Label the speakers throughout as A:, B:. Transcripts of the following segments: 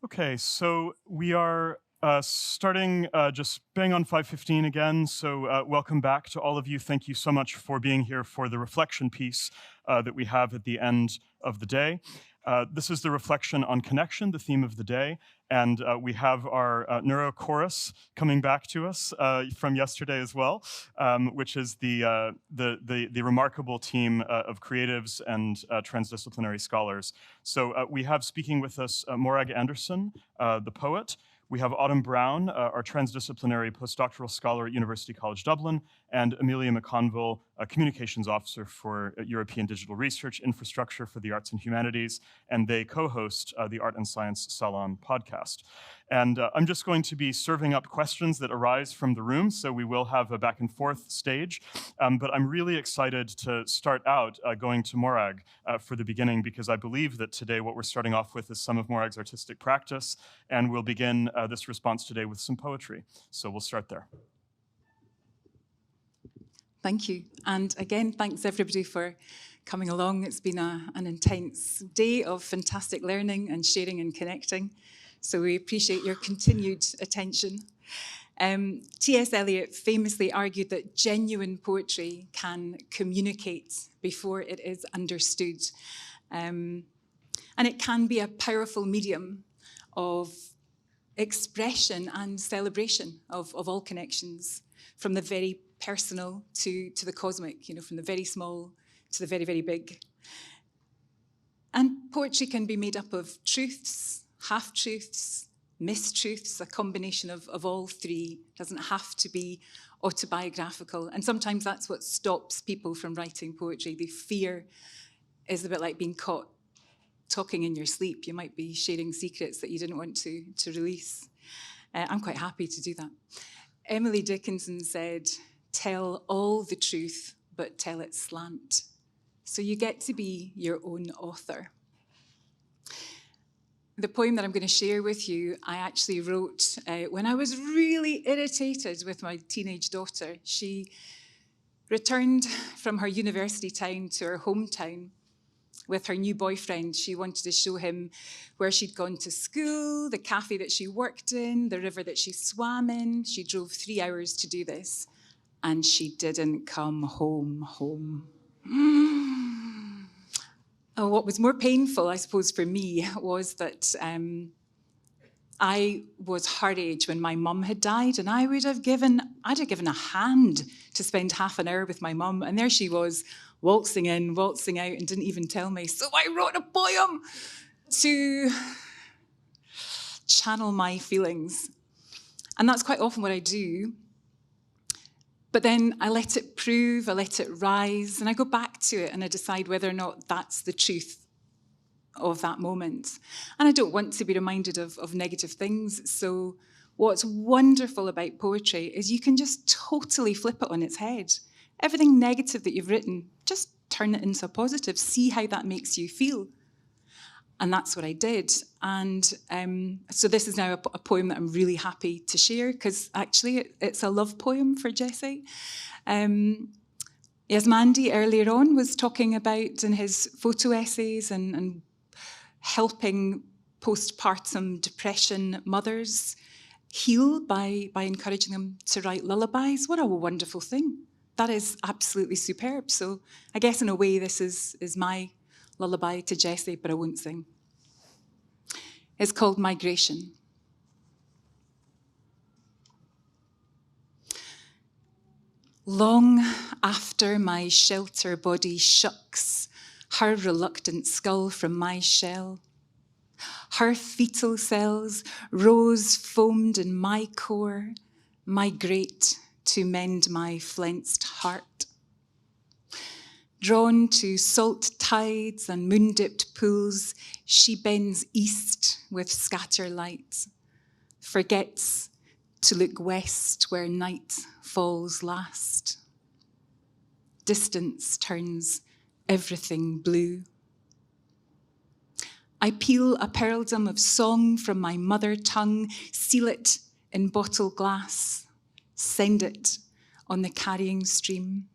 A: Okay, so we are starting just bang on 5:15 again. So welcome back to all of you. Thank you so much for being here for the reflection piece that we have at the end of the day. This is the reflection on connection, the theme of the day, and we have our neuro chorus coming back to us from yesterday as well, which is the remarkable team of creatives and transdisciplinary scholars. So we have speaking with us Morag Anderson, the poet. We have Autumn Brown, our transdisciplinary postdoctoral scholar at University College Dublin, and Amelia McConville, a communications officer for European Digital Research Infrastructure for the Arts and Humanities, and they co-host the Arts Science Salon Podcast. And I'm just going to be serving up questions that arise from the room, so we will have a back and forth stage. But I'm really excited to start out going to Morag for the beginning, because I believe that today what we're starting off with is some of Morag's artistic practice, and we'll begin this response today with some poetry. So we'll start there.
B: Thank you. And again, thanks everybody for coming along. It's been an intense day of fantastic learning and sharing and connecting. So we appreciate your continued attention. T.S. Eliot famously argued that genuine poetry can communicate before it is understood. And it can be a powerful medium of expression and celebration of all connections, from the very personal to the cosmic, from the very small to the very, very big. And poetry can be made up of truths, half-truths, mistruths, a combination of all three. It doesn't have to be autobiographical. And sometimes that's what stops people from writing poetry. The fear is a bit like being caught talking in your sleep. You might be sharing secrets that you didn't want to release. I'm quite happy to do that. Emily Dickinson said, "Tell all the truth, but tell it slant." So you get to be your own author. The poem that I'm going to share with you, I actually wrote when I was really irritated with my teenage daughter. She returned from her university town to her hometown with her new boyfriend. She wanted to show him where she'd gone to school, the cafe that she worked in, the river that she swam in. She drove 3 hours to do this, and she didn't come home. Oh, what was more painful, I suppose, for me was that I was her age when my mum had died, and I'd have given a hand to spend half an hour with my mum, and there she was, waltzing in, waltzing out, and didn't even tell me. So I wrote a poem to channel my feelings. And that's quite often what I do. But then I let it prove, I let it rise, and I go back to it and I decide whether or not that's the truth of that moment. And I don't want to be reminded of negative things. So what's wonderful about poetry is you can just totally flip it on its head. Everything negative that you've written, just turn it into a positive. See how that makes you feel. And that's what I did. And so this is now a poem that I'm really happy to share, because actually it's a love poem for Jessie. As Mandy earlier on was talking about in his photo essays and helping postpartum depression mothers heal by encouraging them to write lullabies. What a wonderful thing. That is absolutely superb. So I guess in a way this is my lullaby to Jessie, but I won't sing. It's called Migration. Long after my shelter body shucks her reluctant skull from my shell, her fetal cells, rose foamed in my core, migrate to mend my flensed heart. Drawn to salt tides and moon-dipped pools, she bends east with scatter light, forgets to look west where night falls last. Distance turns everything blue. I peel a pearldom of song from my mother tongue, seal it in bottle glass, send it on the carrying stream.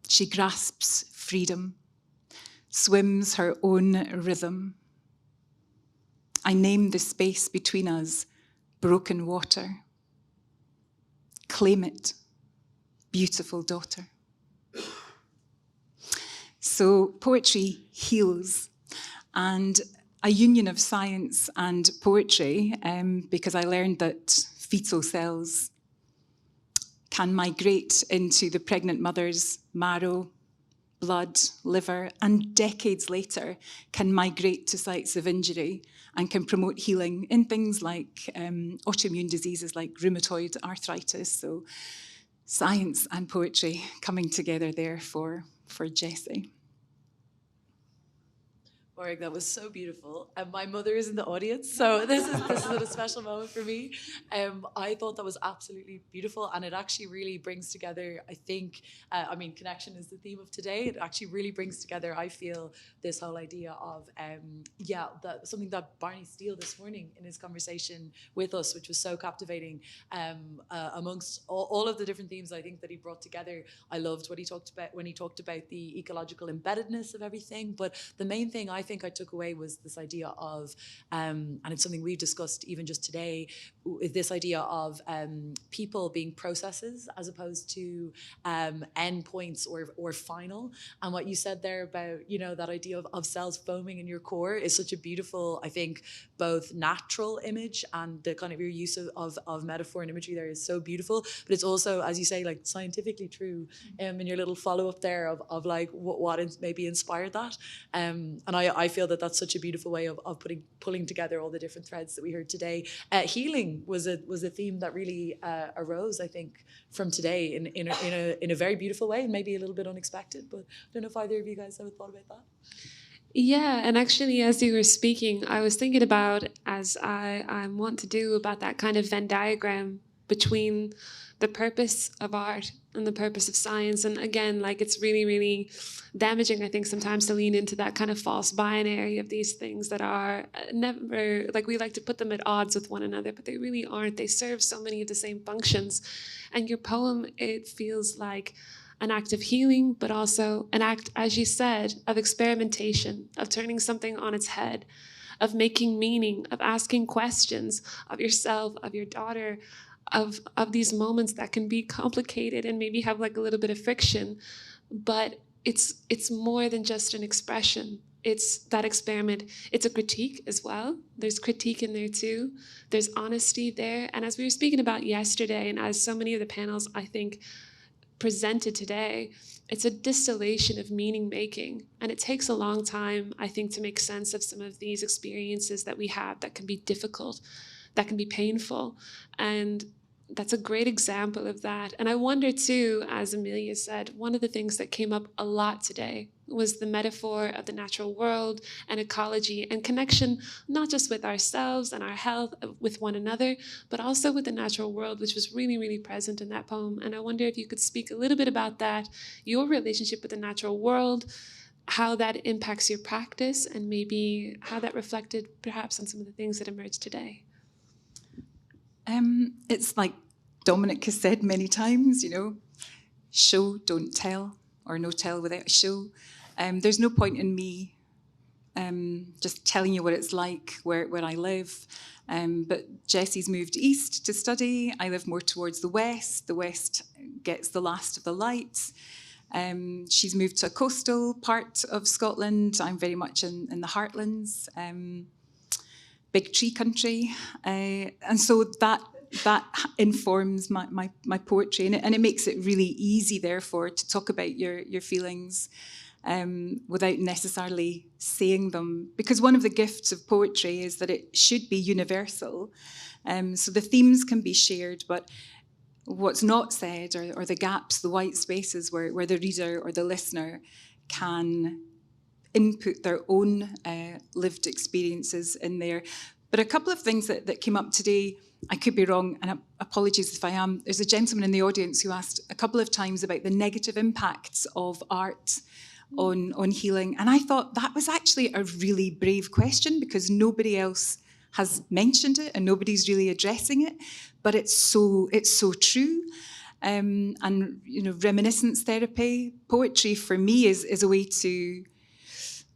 B: She grasps freedom, swims her own rhythm. I name the space between us broken water. Claim it, beautiful daughter. So poetry heals, and a union of science and poetry, because I learned that fetal cells can migrate into the pregnant mother's marrow, blood, liver, and decades later can migrate to sites of injury and can promote healing in things like autoimmune diseases like rheumatoid arthritis. So science and poetry coming together there for Jessie.
C: Morag, that was so beautiful. And my mother is in the audience, so this is a special moment for me. I thought that was absolutely beautiful, and it actually really brings together, I think, connection is the theme of today. It actually really brings together, I feel, this whole idea of, something that Barney Steele this morning in his conversation with us, which was so captivating, amongst all of the different themes I think that he brought together. I loved what he talked about when he talked about the ecological embeddedness of everything, but the main thing I think I took away was this idea of, and it's something we've discussed even just today, this idea of people being processes as opposed to end points or final. And what you said there about, that idea of cells foaming in your core is such a beautiful, I think, both natural image, and the kind of your use of metaphor and imagery there is so beautiful. But it's also, as you say, like scientifically true in your little follow-up there of like what maybe inspired that. And I feel that that's such a beautiful way of pulling together all the different threads that we heard today. Healing was a theme that really arose, I think, from today in a very beautiful way, and maybe a little bit unexpected. But I don't know if either of you guys have thought about that.
D: Yeah, and actually, as you were speaking, I was thinking about, as I want to do, about that kind of Venn diagram between the purpose of art and the purpose of science. And again, like, it's really, really damaging, I think, sometimes to lean into that kind of false binary of these things that are never, like, we like to put them at odds with one another, but they really aren't. They serve so many of the same functions. And your poem, it feels like an act of healing, but also an act, as you said, of experimentation, of turning something on its head, of making meaning, of asking questions of yourself, of your daughter, of these moments that can be complicated and maybe have like a little bit of friction. But it's more than just an expression. It's that experiment. It's a critique as well. There's critique in there too. There's honesty there. And as we were speaking about yesterday, and as so many of the panels, I think, presented today, it's a distillation of meaning making. And it takes a long time, I think, to make sense of some of these experiences that we have that can be difficult, that can be painful. And that's a great example of that. And I wonder too, as Amelia said, one of the things that came up a lot today was the metaphor of the natural world and ecology and connection, not just with ourselves and our health, with one another, but also with the natural world, which was really, really present in that poem. And I wonder if you could speak a little bit about that, your relationship with the natural world, how that impacts your practice, and maybe how that reflected perhaps on some of the things that emerged today.
B: It's like Dominic has said many times, show, don't tell, or no tell without a show. There's no point in me just telling you what it's like where I live. But Jessie's moved east to study. I live more towards the west. The west gets the last of the lights. She's moved to a coastal part of Scotland. I'm very much in the heartlands. Big tree country, and so that informs my poetry, and it makes it really easy, therefore, to talk about your feelings without necessarily saying them. Because one of the gifts of poetry is that it should be universal, so the themes can be shared, but what's not said, or the gaps, the white spaces where the reader or the listener can input their own lived experiences in there. But a couple of things that came up today, I could be wrong, and apologies if I am. There's a gentleman in the audience who asked a couple of times about the negative impacts of art on healing. And I thought that was actually a really brave question, because nobody else has mentioned it and nobody's really addressing it. But it's so true. And reminiscence therapy, poetry for me is a way to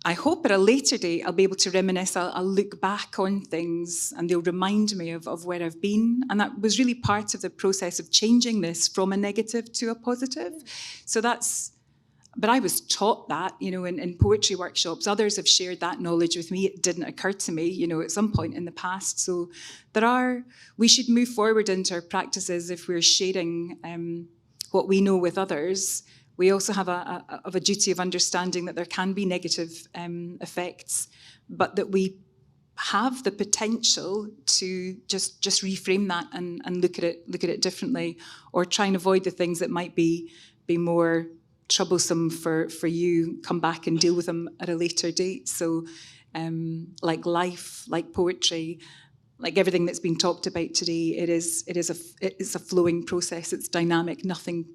B: I hope at a later date I'll be able to reminisce, I'll look back on things and they'll remind me of where I've been. And that was really part of the process of changing this from a negative to a positive. So but I was taught that, in poetry workshops. Others have shared that knowledge with me. It didn't occur to me, at some point in the past. So we should move forward into our practices if we're sharing what we know with others. We also have a duty of understanding that there can be negative effects, but that we have the potential to just reframe that and look at it differently, or try and avoid the things that might be more troublesome for you. Come back and deal with them at a later date. So, like life, like poetry, like everything that's been talked about today, it's a flowing process. It's dynamic. Nothing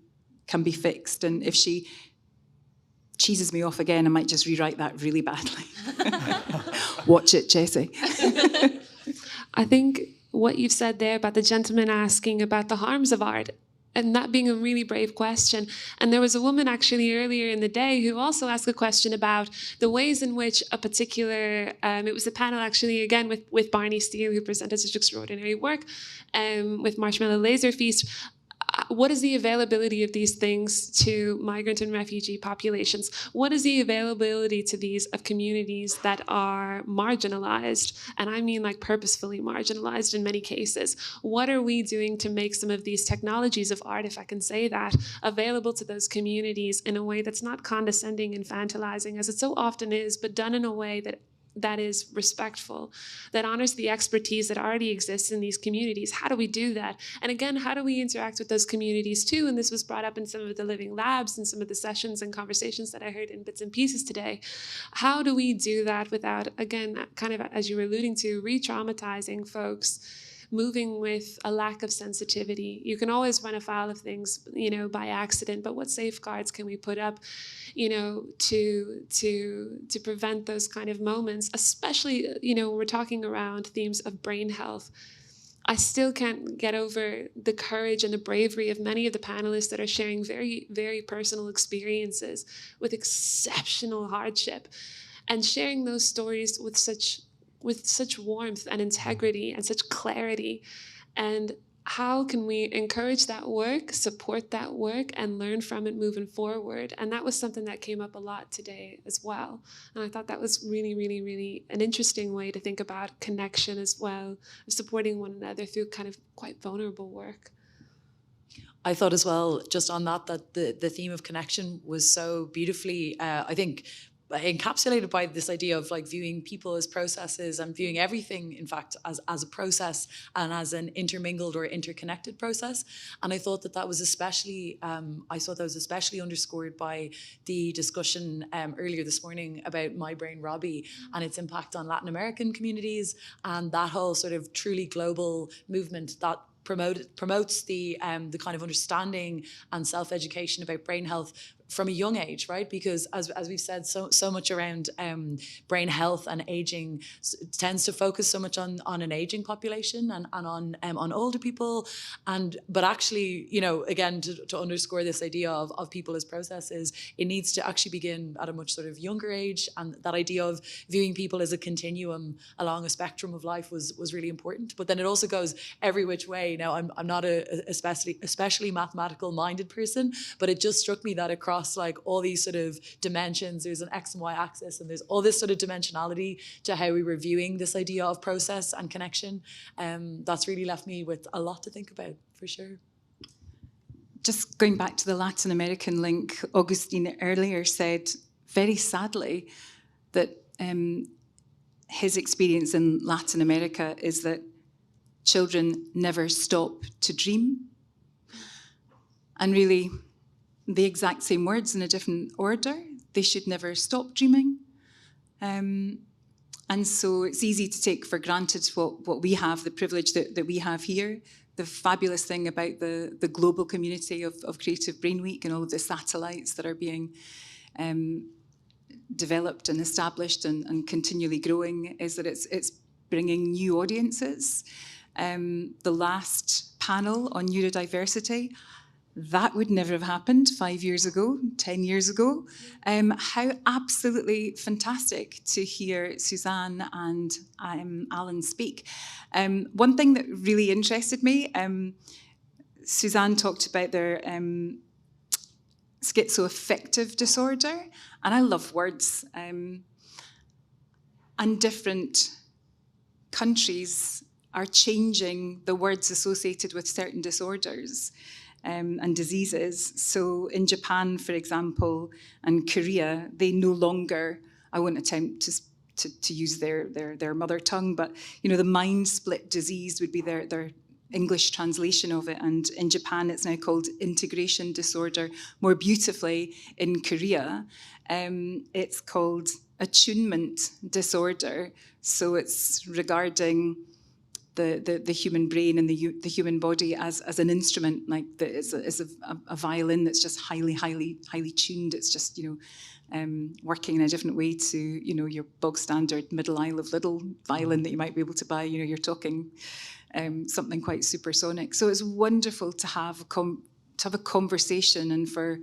B: can be fixed. And if she cheeses me off again, I might just rewrite that really badly. Watch it, Jessie.
D: I think what you've said there about the gentleman asking about the harms of art, and that being a really brave question. And there was a woman actually earlier in the day who also asked a question about the ways in which a particular, it was a panel actually again with Barney Steele, who presented such extraordinary work, with Marshmallow Laser Feast. What is the availability of these things to migrant and refugee populations? What is the availability to these of communities that are marginalized? And I mean like purposefully marginalized in many cases. What are we doing to make some of these technologies of art, if I can say that, available to those communities in a way that's not condescending, infantilizing, as it so often is, but done in a way that is respectful, that honors the expertise that already exists in these communities? How do we do that? And again, how do we interact with those communities too? And this was brought up in some of the living labs and some of the sessions and conversations that I heard in bits and pieces today. How do we do that without, again, kind of as you were alluding to, re-traumatizing folks, moving with a lack of sensitivity? You can always run afoul of things, by accident, but what safeguards can we put up, to prevent those kind of moments, especially, when we're talking around themes of brain health. I still can't get over the courage and the bravery of many of the panelists that are sharing very, very personal experiences with exceptional hardship, and sharing those stories with such warmth and integrity and such clarity. And how can we encourage that work, support that work, and learn from it moving forward? And that was something that came up a lot today as well. And I thought that was really, really, really an interesting way to think about connection as well, supporting one another through kind of quite vulnerable work.
C: I thought as well, just on that the theme of connection was so beautifully, I think, encapsulated by this idea of like viewing people as processes and viewing everything, in fact, as a process and as an intermingled or interconnected process. And I thought that was especially, underscored by the discussion earlier this morning about My Brain Robbie and its impact on Latin American communities, and that whole sort of truly global movement that promotes the kind of understanding and self-education about brain health from a young age, right? Because as we've said, so much around brain health and aging tends to focus so much on an aging population and on older people, but actually, again, to underscore this idea of people as processes, it needs to actually begin at a much sort of younger age, and that idea of viewing people as a continuum along a spectrum of life was really important. But then it also goes every which way. Now, I'm not especially mathematical minded person, but it just struck me that across like all these sort of dimensions, there's an X and Y axis, and there's all this sort of dimensionality to how we were viewing this idea of process and connection. That's really left me with a lot to think about, for sure.
B: Just going back to the Latin American link, Augustine earlier said, very sadly, that his experience in Latin America is that children never stop to dream. And really, the exact same words in a different order. They should never stop dreaming. And so it's easy to take for granted what we have, the privilege that we have here. The fabulous thing about the global community of Creative Brain Week and all of the satellites that are being developed and established and continually growing is that it's bringing new audiences. The last panel on neurodiversity, that would never have happened 5 years ago, 10 years ago. How absolutely fantastic to hear Suzanne and Alan speak. One thing that really interested me, Suzanne talked about their schizoaffective disorder, and I love words. And different countries are changing the words associated with certain disorders and diseases. So in Japan, for example, and Korea, they no longer, I won't attempt to use their mother tongue, but the mind split disease would be their English translation of it. And in Japan, it's now called integration disorder. More beautifully, in Korea, it's called attunement disorder. So it's regarding the human brain and the human body as an instrument, like it's a violin that's just highly tuned. It's just working in a different way to your bog standard middle aisle of little violin that you might be able to buy. You're talking something quite supersonic. So it's wonderful to have a conversation and for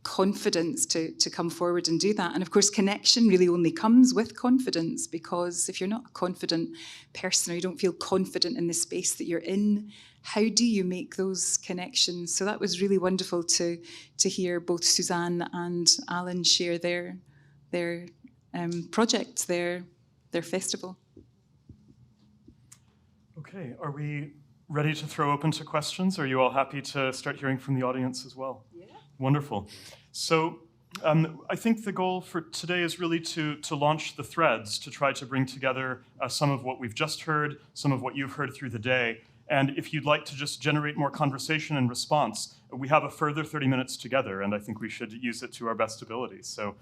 B: confidence to come forward and do that. And of course, connection really only comes with confidence, because if you're not a confident person or you don't feel confident in the space that you're in, how do you make those connections? So that was really wonderful to hear both Suzanne and Alan share their project, their festival. Okay,
A: are we ready to throw open to questions? Are you all happy to start hearing from the audience as well?
B: Yeah.
A: Wonderful. So I think the goal for today is really to launch the threads, to try to bring together some of what we've just heard, some of what you've heard through the day. And if you'd like to just generate more conversation and response, we have a further 30 minutes together, and I think we should use it to our best ability. So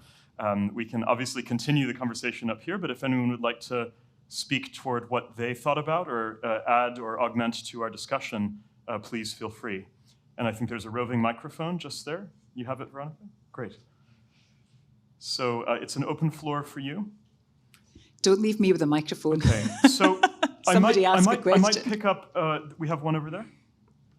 A: we can obviously continue the conversation up here, but if anyone would like to speak toward what they thought about or add or augment to our discussion, please feel free. And I think there's a roving microphone just there. You have it, Veronica? Great. So it's an open floor for you.
B: Don't leave me with a microphone.
A: Okay. So I might pick up, we have one over there.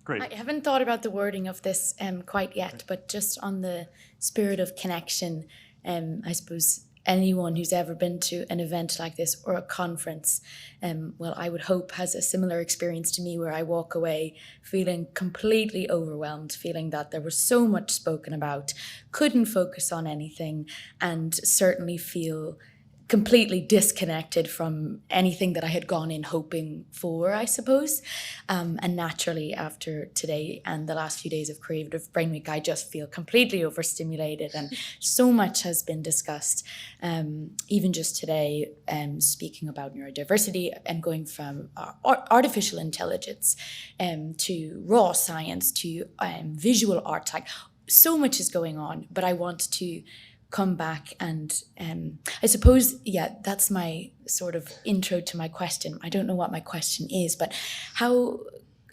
A: Great.
E: I haven't thought about the wording of this quite yet, but just on the spirit of connection, I suppose anyone who's ever been to an event like this or a conference, I would hope has a similar experience to me, where I walk away feeling completely overwhelmed, feeling that there was so much spoken about, couldn't focus on anything, and certainly feel completely disconnected from anything that I had gone in hoping for, I suppose. And naturally, after today and the last few days of Creative Brain Week, I just feel completely overstimulated, and so much has been discussed. Even just today, speaking about neurodiversity and going from artificial intelligence to raw science to visual art, like so much is going on, but I want to come back and I suppose, that's my sort of intro to my question. I don't know what my question is, but how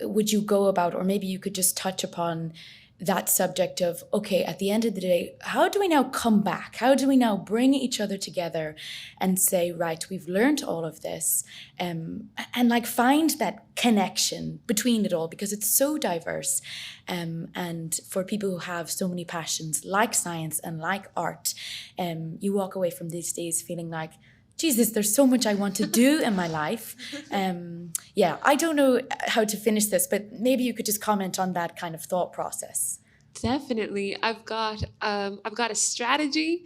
E: would you go about, or maybe you could just touch upon that subject of, okay, at the end of the day, how do we now come back? How do we now bring each other together and say, right, we've learned all of this, and like find that connection between it all, because it's so diverse. And for people who have so many passions like science and like art, you walk away from these days feeling like, Jesus, there's so much I want to do in my life. I don't know how to finish this, but maybe you could just comment on that kind of thought process.
D: Definitely. I've got a strategy,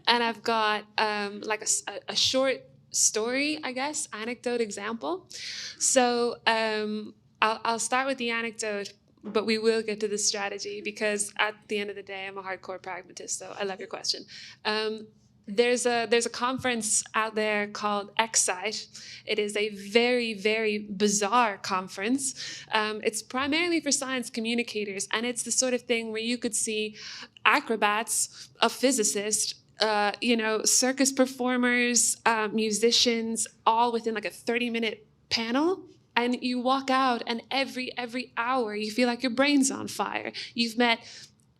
D: and I've got like a short story, I guess, anecdote example. So I'll start with the anecdote, but we will get to the strategy, because at the end of the day, I'm a hardcore pragmatist, so I love your question. There's a conference out there called Excite. It is a very, very bizarre conference. It's primarily for science communicators, and it's the sort of thing where you could see acrobats, a physicist, circus performers, musicians, all within like a 30-minute panel. And you walk out, and every hour you feel like your brain's on fire. You've met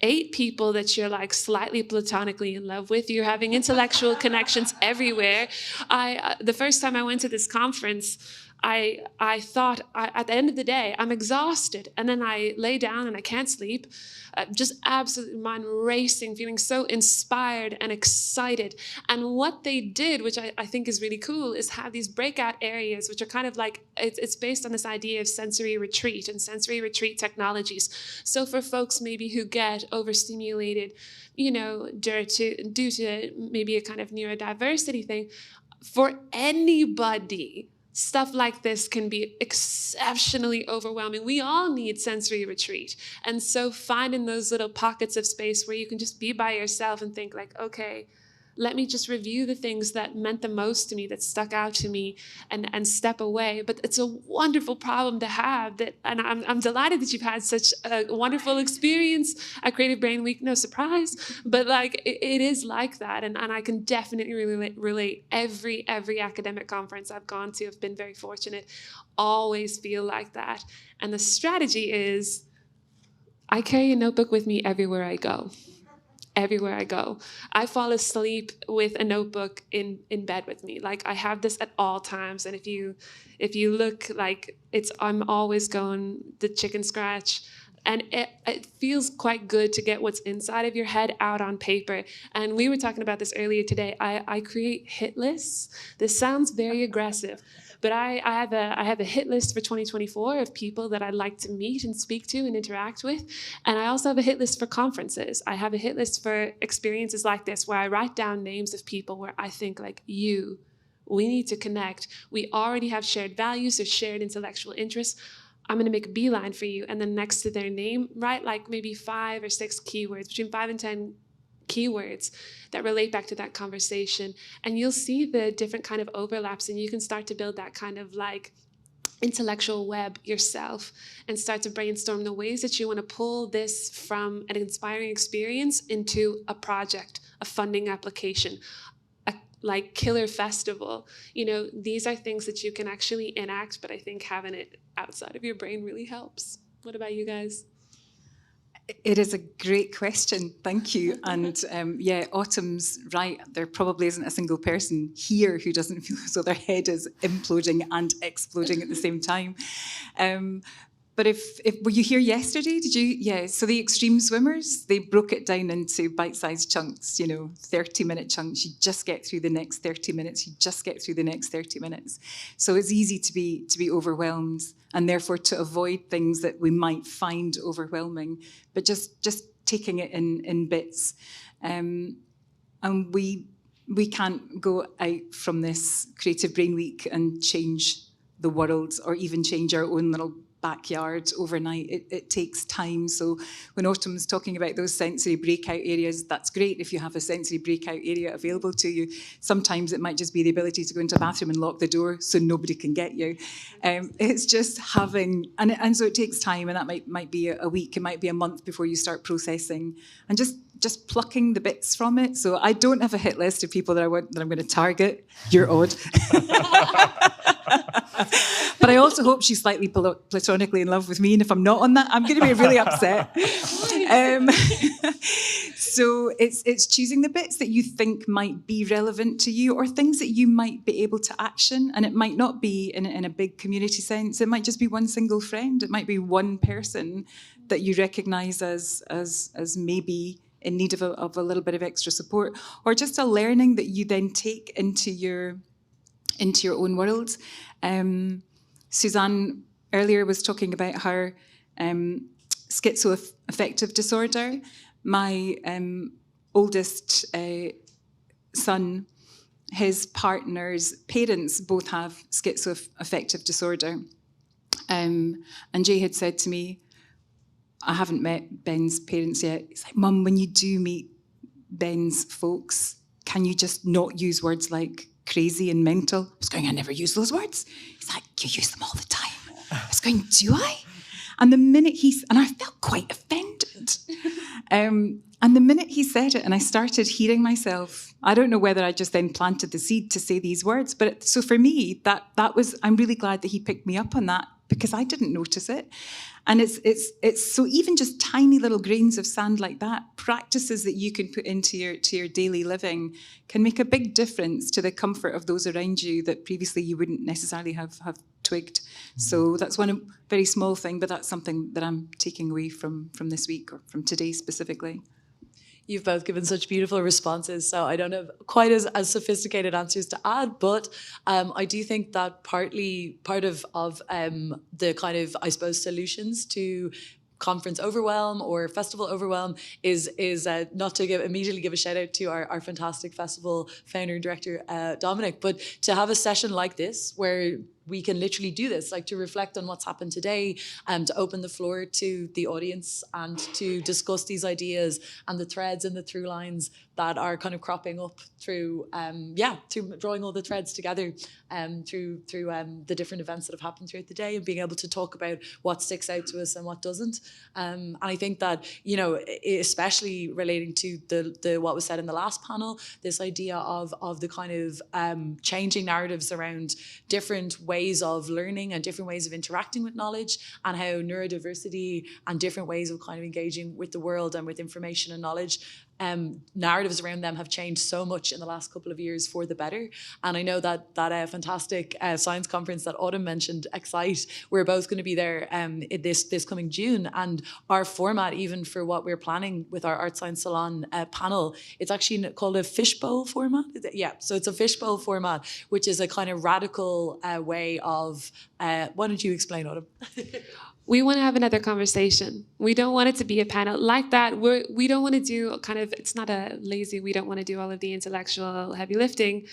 D: 8 people that you're like slightly platonically in love with. You're having intellectual connections everywhere. The first time I went to this conference, I thought at the end of the day, I'm exhausted. And then I lay down and I can't sleep. Just absolutely mind racing, feeling so inspired and excited. And what they did, which I think is really cool, is have these breakout areas, which are kind of like, it's based on this idea of sensory retreat and sensory retreat technologies. So for folks maybe who get overstimulated, you know, due to maybe a kind of neurodiversity thing, for anybody, stuff like this can be exceptionally overwhelming. We all need sensory retreat. And so finding those little pockets of space where you can just be by yourself and think like, okay, let me just review the things that meant the most to me, that stuck out to me, and step away. But it's a wonderful problem to have. And I'm delighted that you've had such a wonderful experience at Creative Brain Week. No surprise, but like it is like that. And I can definitely relate. Every academic conference I've gone to, I've been very fortunate, always feel like that. And the strategy is I carry a notebook with me everywhere I go. Everywhere I go. I fall asleep with a notebook in bed with me. Like I have this at all times. And if you look, like I'm always going the chicken scratch. And it feels quite good to get what's inside of your head out on paper. And we were talking about this earlier today. I create hit lists. This sounds very aggressive, but I have a hit list for 2024 of people that I'd like to meet and speak to and interact with. And I also have a hit list for conferences. I have a hit list for experiences like this where I write down names of people where I think like we need to connect. We already have shared values or shared intellectual interests. I'm going to make a beeline for you. And then next to their name, write like maybe 5 or 6 keywords, between 5 and 10 keywords that relate back to that conversation. And you'll see the different kind of overlaps, and you can start to build that kind of like intellectual web yourself and start to brainstorm the ways that you want to pull this from an inspiring experience into a project, a funding application, like Killer Festival. You know, these are things that you can actually enact, but I think having it outside of your brain really helps. What about you guys?
B: It is a great question, thank you. And yeah, Autumn's right. There probably isn't a single person here who doesn't feel as though their head is imploding and exploding at the same time. But if were you here yesterday? Did you? Yeah. So the extreme swimmers, they broke it down into bite-sized chunks. 30-minute chunks. You just get through the next 30 minutes. You just get through the next 30 minutes. So it's easy to be overwhelmed, and therefore to avoid things that we might find overwhelming, but just taking it in bits. And we can't go out from this Creative Brain Week and change the world or even change our own little backyard overnight. It takes time. So when Autumn's talking about those sensory breakout areas, that's great if you have a sensory breakout area available to you. Sometimes it might just be the ability to go into a bathroom and lock the door so nobody can get you. It's just having, and so it takes time, and that might be a week, it might be a month before you start processing and just plucking the bits from it. So I don't have a hit list of people that I'm going to target. You're odd. But I also hope she's slightly platonically in love with me, and if I'm not on that, I'm going to be really upset. So it's choosing the bits that you think might be relevant to you, or things that you might be able to action. And it might not be in a big community sense. It might just be one single friend. It might be one person that you recognise as maybe in need of a little bit of extra support, or just a learning that you then take into your own world. Suzanne earlier was talking about her schizoaffective disorder. My oldest son, his partner's parents both have schizoaffective disorder. And Jay had said to me, I haven't met Ben's parents yet. He's like, Mum, when you do meet Ben's folks, can you just not use words like crazy and mental? I was going, I never use those words. He's like, you use them all the time. I was going, do I? And the minute and I felt quite offended. And the minute he said it and I started hearing myself, I don't know whether I just then planted the seed to say these words, but so for me, that was, I'm really glad that he picked me up on that, because I didn't notice it. And it's so even just tiny little grains of sand like that, practices that you can put into your daily living, can make a big difference to the comfort of those around you that previously you wouldn't necessarily have twigged. So that's one very small thing, but that's something that I'm taking away from this week, or from today specifically.
C: You've both given such beautiful responses, so I don't have quite as sophisticated answers to add, but I do think that part of the kind of, I suppose, solutions to conference overwhelm or festival overwhelm is not to immediately give a shout out to our fantastic festival founder and director, Dominic, but to have a session like this where we can literally do this, like to reflect on what's happened today and to open the floor to the audience and to discuss these ideas and the threads and the through lines that are kind of cropping up through drawing all the threads together through the different events that have happened throughout the day, and being able to talk about what sticks out to us and what doesn't. And I think that, you know, especially relating to the what was said in the last panel, this idea of the kind of changing narratives around different ways of learning and different ways of interacting with knowledge, and how neurodiversity and different ways of kind of engaging with the world and with information and knowledge, narratives around them have changed so much in the last couple of years for the better. And I know that fantastic science conference that Autumn mentioned, Excite, we're both going to be there this coming June. And our format, even for what we're planning with our Arts Science Salon panel, it's actually called a fishbowl format. Yeah, so it's a fishbowl format, which is a kind of radical way of, why don't you explain, Autumn?
D: We want to have another conversation. We don't want it to be a panel like that. We don't want to do kind of, it's not a lazy, we don't want to do all of the intellectual heavy lifting,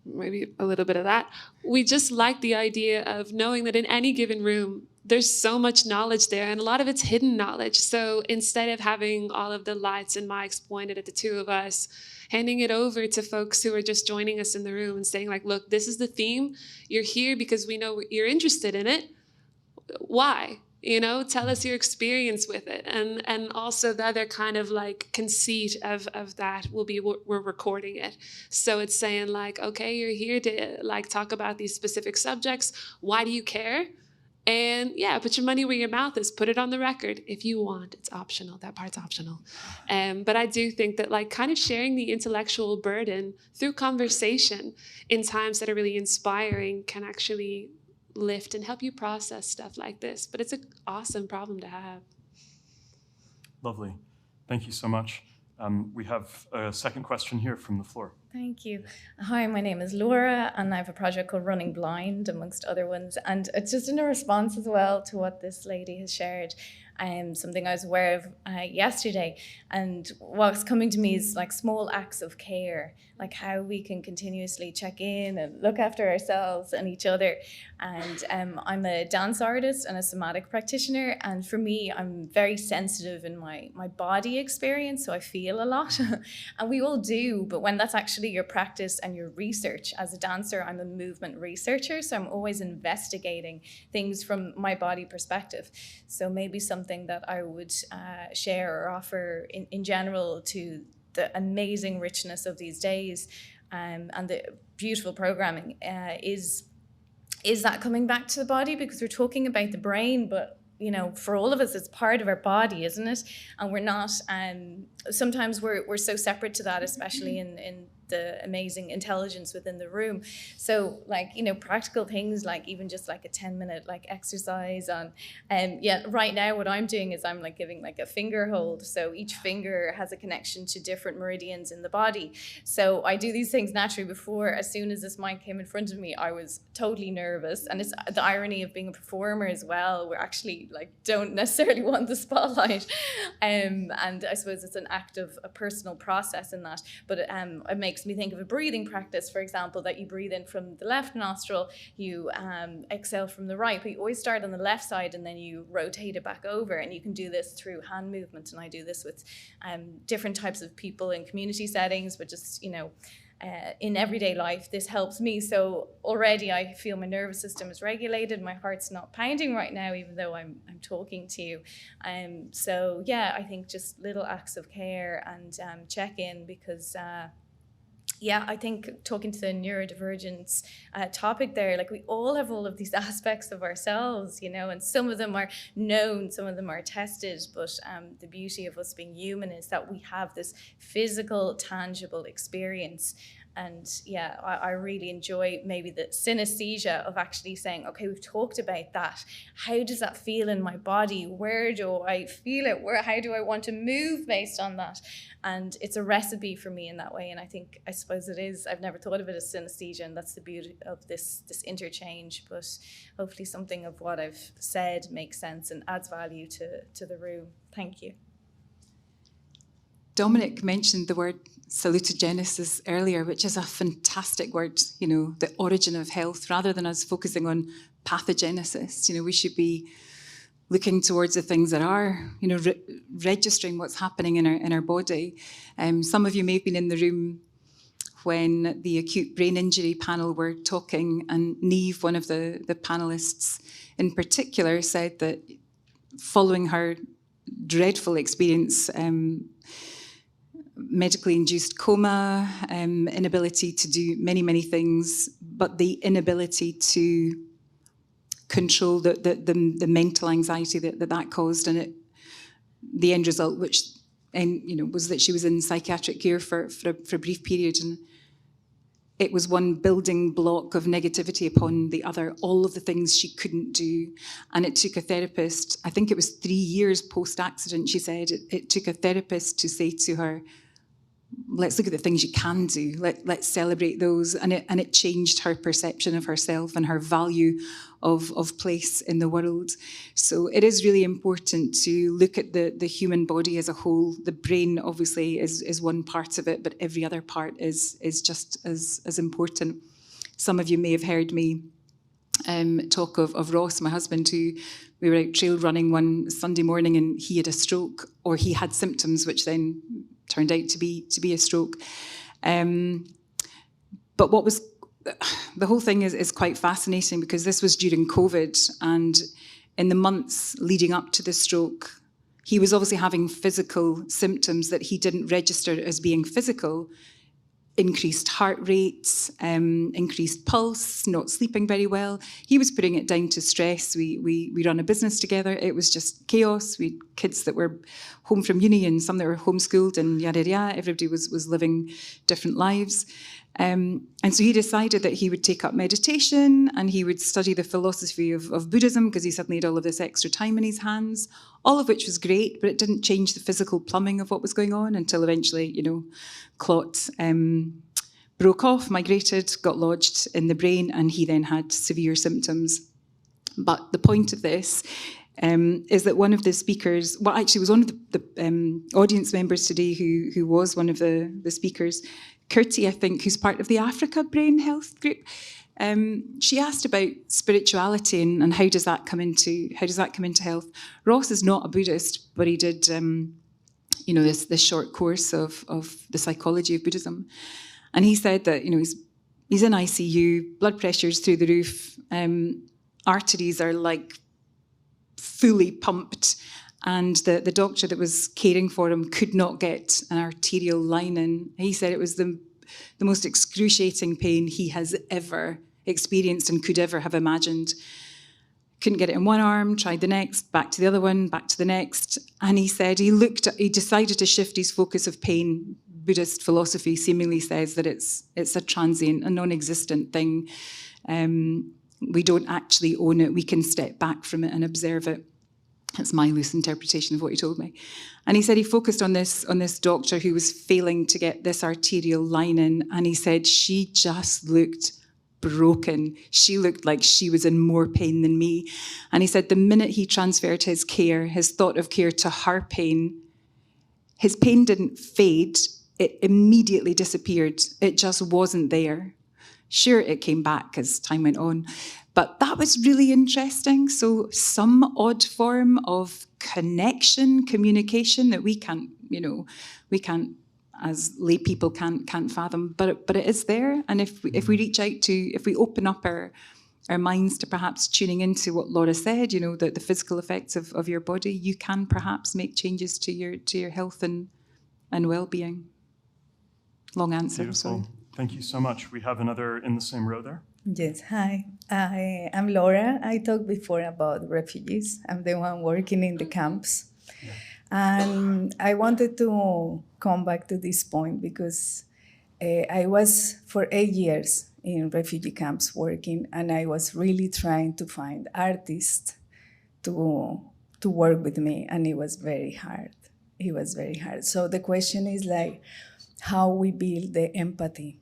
D: maybe a little bit of that. We just like the idea of knowing that in any given room, there's so much knowledge there, and a lot of it's hidden knowledge. So instead of having all of the lights and mics pointed at the two of us, handing it over to folks who are just joining us in the room and saying like, look, this is the theme. You're here because we know you're interested in it. Why? You know, tell us your experience with it. And also the other kind of like conceit of that will be we're recording it. So it's saying like, okay, you're here to like talk about these specific subjects. Why do you care? And yeah, put your money where your mouth is. Put it on the record if you want. It's optional. That part's optional. But I do think that like kind of sharing the intellectual burden through conversation in times that are really inspiring can actually lift and help you process stuff like this. But it's an awesome problem to have.
A: Lovely. Thank you so much. We have a second question here from the floor.
E: Thank you. Hi, my name is Laura, and I have a project called Running Blind, amongst other ones. And it's just in a response as well to what this lady has shared. Something I was aware of yesterday. And what's coming to me is like small acts of care, like how we can continuously check in and look after ourselves and each other. And I'm a dance artist and a somatic practitioner. And for me, I'm very sensitive in my body experience. So I feel a lot. And we all do. But when that's actually your practice and your research, as a dancer, I'm a movement researcher. So I'm always investigating things from my body perspective. So maybe something that I would share or offer in general to the amazing richness of these days and the beautiful programming is that coming back to the body, because we're talking about the brain, but you know, for all of us, it's part of our body, isn't it? And we're not, sometimes we're so separate to that, especially in the amazing intelligence within the room. So like, you know, practical things like even just like a 10-minute like exercise on, right now what I'm doing is I'm like giving like a finger hold. So each finger has a connection to different meridians in the body. So I do these things naturally. Before, as soon as this mic came in front of me, I was totally nervous. And it's the irony of being a performer as well. We're actually like, don't necessarily want the spotlight. And I suppose it's an act of a personal process in that, but it makes me think of a breathing practice, for example, that you breathe in from the left nostril, you exhale from the right, but you always start on the left side and then you rotate it back over. And you can do this through hand movement. And I do this with different types of people in community settings, but just, you know, in everyday life, this helps me. So already I feel my nervous system is regulated. My heart's not pounding right now, even though I'm talking to you. So yeah, I think just little acts of care and check in, because I think talking to the neurodivergence topic there, like we all have all of these aspects of ourselves, you know, and some of them are known, some of them are tested, but the beauty of us being human is that we have this physical, tangible experience.
F: And yeah, I really enjoy maybe the synesthesia of actually saying, okay, we've talked about that. How does that feel in my body? Where do I feel it? How do I want to move based on that? And it's a recipe for me in that way. And I suppose it is. I've never thought of it as synesthesia, and that's the beauty of this interchange. But hopefully something of what I've said makes sense and adds value to the room. Thank you.
B: Dominic mentioned the word salutogenesis earlier, which is a fantastic word, the origin of health, rather than us focusing on pathogenesis. We should be looking towards the things that are, registering what's happening in our body. Some of you may have been in the room when the acute brain injury panel were talking, and Niamh, one of the panelists in particular, said that following her dreadful experience, medically induced coma, inability to do many, many things, but the inability to control the mental anxiety that caused, and the end result, which was that she was in psychiatric care for a brief period, and it was one building block of negativity upon the other, all of the things she couldn't do. And it took a therapist, I think it was 3 years post-accident, she said, it took a therapist to say to her, let's look at the things you can do. Let's celebrate those. And it changed her perception of herself and her value of place in the world. So it is really important to look at the human body as a whole. The brain obviously is one part of it, but every other part is just as important. Some of you may have heard me talk of Ross, my husband, who we were out trail running one Sunday morning, and he had a stroke, or he had symptoms which then turned out to be a stroke. But what was the whole thing is quite fascinating, because this was during COVID, and in the months leading up to the stroke, he was obviously having physical symptoms that he didn't register as being physical. Increased heart rates, increased pulse, not sleeping very well. He was putting it down to stress. We run a business together. It was just chaos. We had kids that were home from uni and some that were homeschooled, and yada yada. Everybody was living different lives. And so he decided that he would take up meditation and he would study the philosophy of Buddhism, because he suddenly had all of this extra time in his hands, all of which was great, but it didn't change the physical plumbing of what was going on until eventually, clot broke off, migrated, got lodged in the brain, and he then had severe symptoms. But the point of this is that one of the speakers, well, actually was one of the audience members today who was one of the speakers, Kirti, I think, who's part of the Africa Brain Health Group. She asked about spirituality and how does that come into health. Ross is not a Buddhist, but he did this short course of the psychology of Buddhism, and he said that he's in ICU, blood pressure's through the roof, arteries are like fully pumped, and the doctor that was caring for him could not get an arterial line in. He said it was the most excruciating pain he has ever experienced and could ever have imagined. Couldn't get it in one arm, tried the next, back to the other one, back to the next. And he said he decided to shift his focus of pain. Buddhist philosophy seemingly says that it's a transient, a non-existent thing. We don't actually own it. We can step back from it and observe it. That's my loose interpretation of what he told me. And he said he focused on this doctor who was failing to get this arterial line in, and he said she just looked broken. She looked like she was in more pain than me. And he said the minute he transferred his thought of care to her pain, his pain didn't fade, it immediately disappeared. It just wasn't there. Sure, it came back as time went on, but that was really interesting. So some odd form of connection, communication that we can't as lay people can't fathom, but it is there. And if we reach out if we open up our minds to perhaps tuning into what Laura said, the physical effects of your body, you can perhaps make changes to your health and well-being. Long answer.
A: Beautiful.
B: Sorry.
A: Thank you so much. We have another in the same row there.
G: Yes, hi. I'm Laura. I talked before about refugees. I'm the one working in the camps. Yeah. And I wanted to come back to this point because I was for 8 years in refugee camps working, and I was really trying to find artists to work with me, and it was very hard. It was very hard. So the question is like how we build the empathy,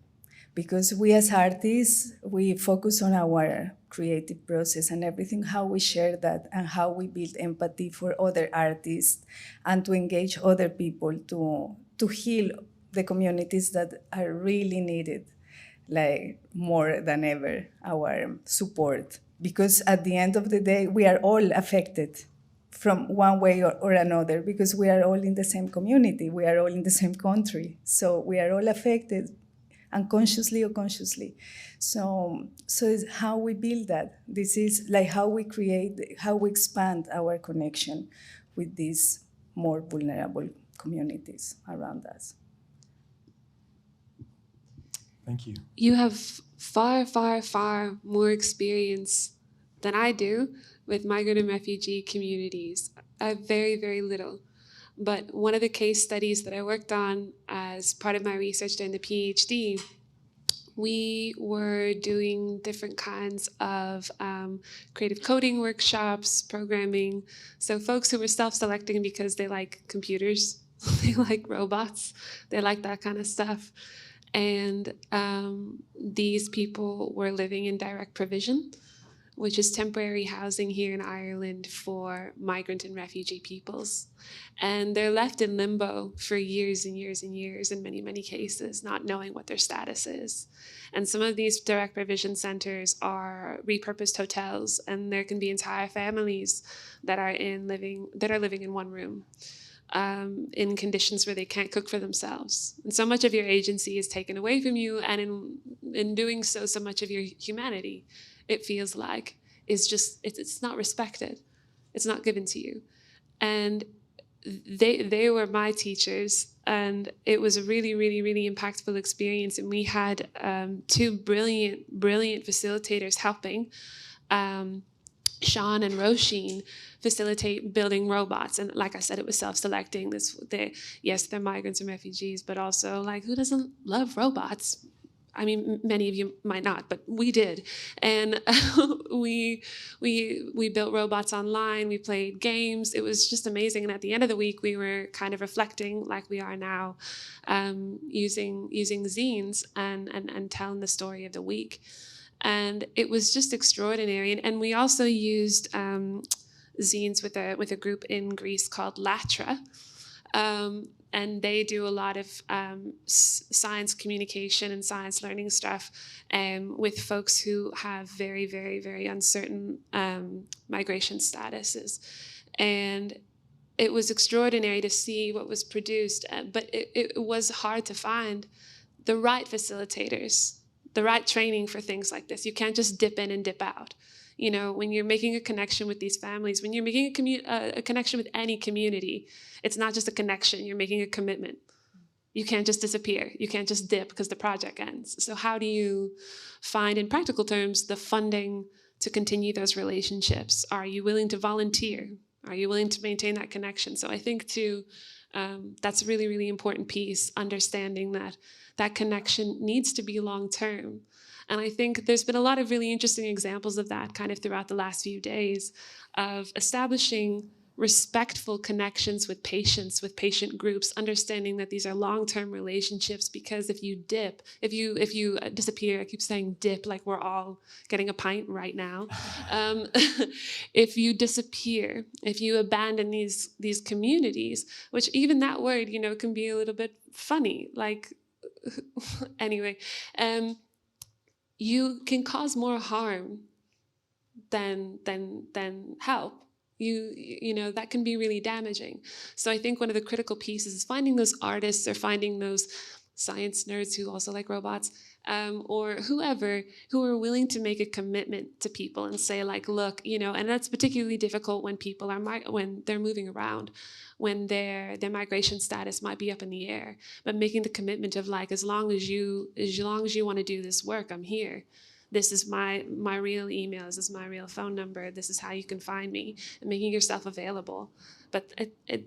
G: because we as artists, we focus on our creative process and everything, how we share that and how we build empathy for other artists and to engage other people to heal the communities that are really needed, like more than ever, our support. Because at the end of the day, we are all affected from one way or another, because we are all in the same community, we are all in the same country. So we are all affected, unconsciously or consciously. So it's how we build that. This is like how we create, how we expand our connection with these more vulnerable communities around us.
A: Thank you.
D: You have far, far, far more experience than I do with migrant and refugee communities. I have very, very little. But one of the case studies that I worked on as part of my research during the PhD, we were doing different kinds of creative coding workshops, programming. So folks who were self-selecting because they like computers, they like robots, they like that kind of stuff. And these people were living in direct provision, which is temporary housing here in Ireland for migrant and refugee peoples. And they're left in limbo for years and years and years in many, many cases, not knowing what their status is. And some of these direct provision centers are repurposed hotels, and there can be entire families that are living in one room. In conditions where they can't cook for themselves. And so much of your agency is taken away from you, and in doing so, so much of your humanity, it feels like, is just, it's not respected. It's not given to you. And they were my teachers, and it was a really, really, really impactful experience. And we had two brilliant facilitators helping. Sean and Roisin facilitate building robots. And like I said, it was self-selecting. Yes, they're migrants and refugees, but also like, who doesn't love robots? I mean, many of you might not, but we did. And we built robots online. We played games. It was just amazing. And at the end of the week, we were kind of reflecting like we are now, using zines and telling the story of the week. And it was just extraordinary. And we also used zines with a group in Greece called Latra. And they do a lot of science communication and science learning stuff with folks who have very, very, very uncertain migration statuses. And it was extraordinary to see what was produced, but it was hard to find the right facilitators, the right training for things like this. You can't just dip in and dip out. You know, when you're making a connection with these families, when you're making a connection with any community, it's not just a connection, you're making a commitment. You can't just disappear. You can't just dip because the project ends. So how do you find, in practical terms, the funding to continue those relationships? Are you willing to volunteer? Are you willing to maintain that connection? So I think, too, that's a really, really important piece, understanding that connection needs to be long-term. And I think there's been a lot of really interesting examples of that kind of throughout the last few days, of establishing respectful connections with patients, with patient groups, understanding that these are long-term relationships, because if you dip, if you disappear, I keep saying dip like we're all getting a pint right now. If you disappear, if you abandon these communities, which even that word, you know, can be a little bit funny, like, anyway, you can cause more harm than help. You know, that can be really damaging. So I think one of the critical pieces is finding those artists or finding those science nerds who also like robots, or whoever, who are willing to make a commitment to people and say, like, look, you know, and that's particularly difficult when people are when they're moving around, when their migration status might be up in the air, but making the commitment of, like, as long as you want to do this work, I'm here. This is my real email. This is my real phone number. This is how you can find me, and making yourself available. But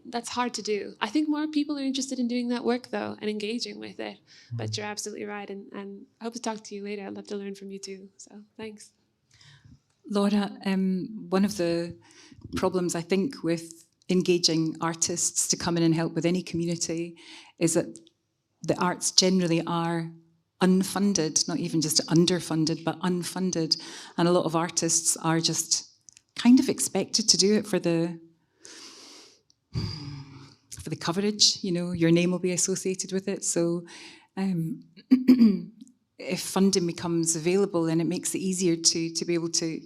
D: that's hard to do. I think more people are interested in doing that work, though, and engaging with it. But you're absolutely right. And I hope to talk to you later. I'd love to learn from you, too. So thanks.
B: Laura, one of the problems, I think, with engaging artists to come in and help with any community is that the arts generally are unfunded, not even just underfunded, but unfunded. And a lot of artists are just kind of expected to do it for the coverage, your name will be associated with it. So if funding becomes available, then it makes it easier to be able to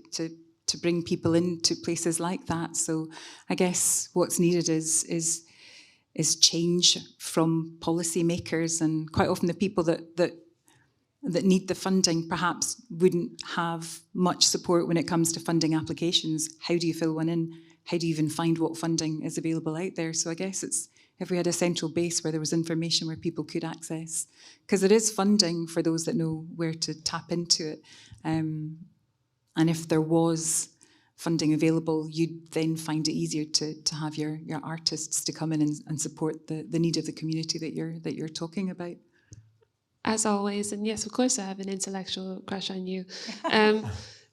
B: bring people into places like that. So I guess what's needed is change from policymakers, and quite often the people that need the funding perhaps wouldn't have much support when it comes to funding applications. How do you fill one in? How do you even find what funding is available out there? So I guess it's if we had a central base where there was information where people could access, because there is funding for those that know where to tap into it. And if there was funding available, you'd then find it easier to have your artists to come in and support the need of the community that you're talking about.
D: As always, and yes, of course I have an intellectual crush on you.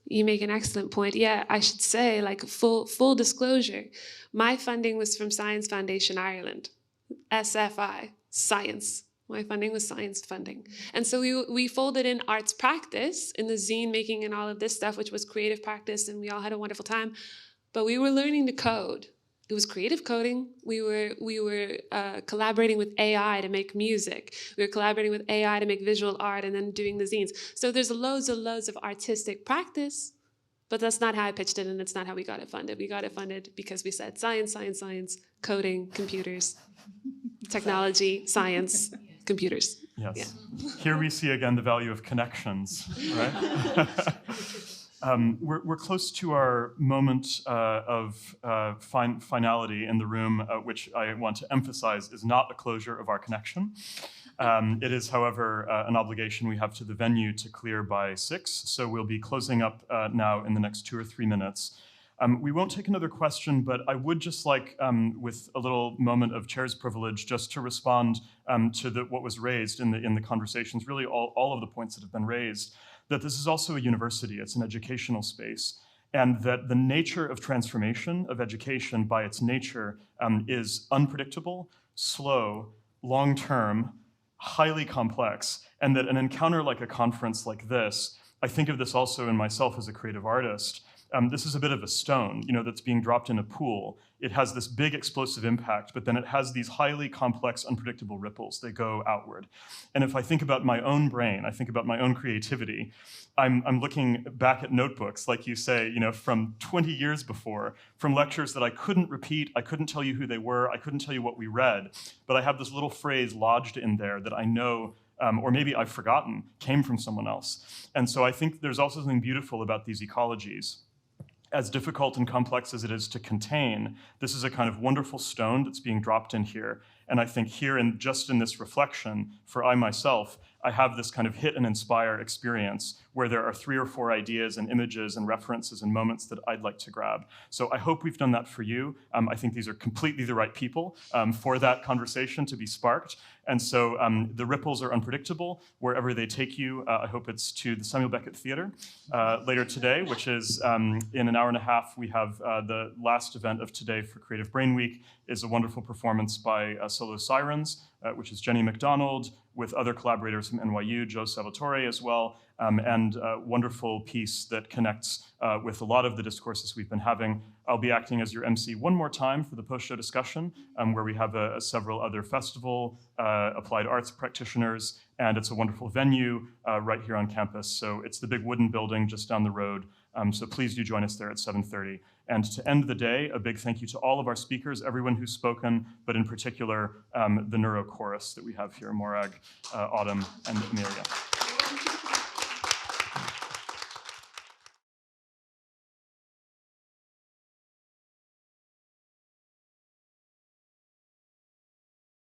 D: You make an excellent point. Yeah, I should say, like, full disclosure, my funding was from Science Foundation Ireland, SFI, science. My funding was science funding. And so we folded in arts practice in the zine making and all of this stuff, which was creative practice, and we all had a wonderful time. But we were learning to code. It was creative coding. We were collaborating with AI to make music. We were collaborating with AI to make visual art and then doing the zines. So there's loads of artistic practice, but that's not how I pitched it, and it's not how we got it funded. We got it funded because we said science, science, science, coding, computers, technology, science, computers.
A: Yes.
D: Yeah.
A: Here we see again the value of connections, right? We're close to our moment of finality in the room, which I want to emphasize is not a closure of our connection. It is, however, an obligation we have to the venue to clear by 6, so we'll be closing up now in the next 2 or 3 minutes. We won't take another question, but I would just like, with a little moment of chair's privilege, just to respond to what was raised in the conversations, really all of the points that have been raised, that this is also a university, it's an educational space, and that the nature of transformation of education by its nature is unpredictable, slow, long-term, highly complex, and that an encounter like a conference like this, I think of this also in myself as a creative artist, this is a bit of a stone, that's being dropped in a pool. It has this big explosive impact, but then it has these highly complex, unpredictable ripples that go outward. And if I think about my own brain, I think about my own creativity, I'm looking back at notebooks, like you say, from 20 years before, from lectures that I couldn't repeat, I couldn't tell you who they were, I couldn't tell you what we read, but I have this little phrase lodged in there that I know, or maybe I've forgotten, came from someone else. And so I think there's also something beautiful about these ecologies. As difficult and complex as it is to contain, this is a kind of wonderful stone that's being dropped in here. And I think here, just in this reflection, for I myself, I have this kind of hit and inspire experience where there are 3 or 4 ideas and images and references and moments that I'd like to grab. So I hope we've done that for you. I think these are completely the right people for that conversation to be sparked. And so the ripples are unpredictable wherever they take you. I hope it's to the Samuel Beckett Theatre later today, which is in an hour and a half. We have the last event of today for Creative Brain Week is a wonderful performance by Solo Sirens, which is Jenny McDonald, with other collaborators from NYU, Joe Salvatore as well, and a wonderful piece that connects with a lot of the discourses we've been having. I'll be acting as your MC one more time for the post-show discussion, where we have several other festival applied arts practitioners, and it's a wonderful venue right here on campus. So it's the big wooden building just down the road. So please do join us there at 7:30. And to end the day, a big thank you to all of our speakers, everyone who's spoken, but in particular, the Neuro Chorus that we have here, Morag, Autumn, and Amelia.